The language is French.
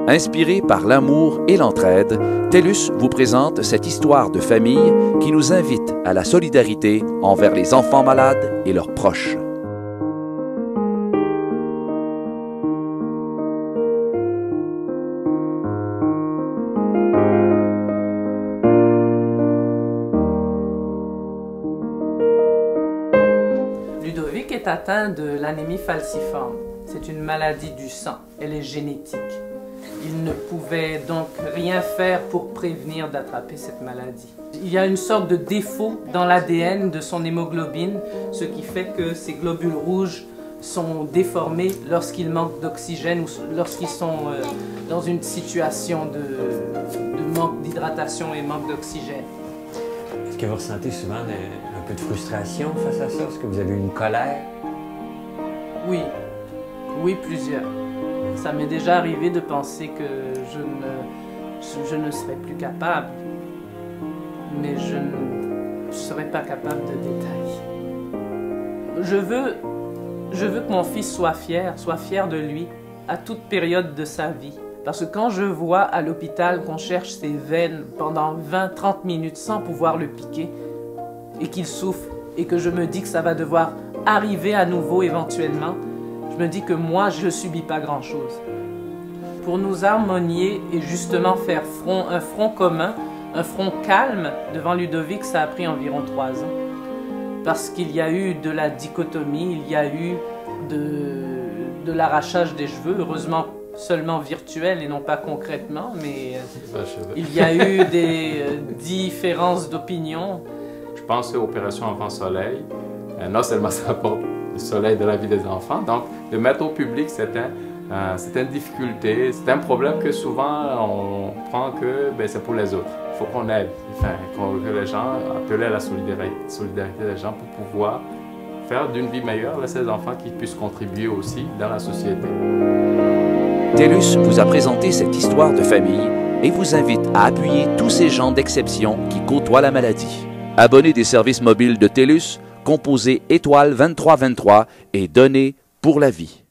Inspiré par l'amour et l'entraide, TELUS vous présente cette histoire de famille qui nous invite à la solidarité envers les enfants malades et leurs proches. Ludovic est atteint de l'anémie falciforme. C'est une maladie du sang, elle est génétique. Il ne pouvait donc rien faire pour prévenir d'attraper cette maladie. Il y a une sorte de défaut dans l'ADN de son hémoglobine, ce qui fait que ces globules rouges sont déformés lorsqu'ils manquent d'oxygène ou lorsqu'ils sont dans une situation de manque d'hydratation et manque d'oxygène. Est-ce que vous ressentez souvent un peu de frustration face à ça? Est-ce que vous avez une colère? Oui, oui, plusieurs. Ça m'est déjà arrivé de penser que je ne serais plus capable, mais je ne serais pas capable de détailler. Je veux que mon fils soit fier de lui à toute période de sa vie. Parce que quand je vois à l'hôpital qu'on cherche ses veines pendant 20-30 minutes sans pouvoir le piquer, et qu'il souffre, et que je me dis que ça va devoir arriver à nouveau éventuellement, je me dis que moi, je ne subis pas grand-chose. Pour nous harmonier et justement faire un front commun, un front calme devant Ludovic, ça a pris environ 3 ans. Parce qu'il y a eu de la dichotomie, il y a eu de l'arrachage des cheveux, heureusement seulement virtuel et non pas concrètement, mais il y a eu des différences d'opinion. Je pense que l'opération Enfant Soleil, non seulement ça apporte le soleil de la vie des enfants, donc de mettre au public, c'est une difficulté, c'est un problème que souvent on prend que c'est pour les autres. Il faut qu'on aide, que les gens appellent à la solidarité des gens pour pouvoir faire d'une vie meilleure à ces enfants qui puissent contribuer aussi dans la société. TELUS vous a présenté cette histoire de famille et vous invite à appuyer tous ces gens d'exception qui côtoient la maladie. Abonnez des services mobiles de TELUS, composez étoile 2323 et donnez pour la vie.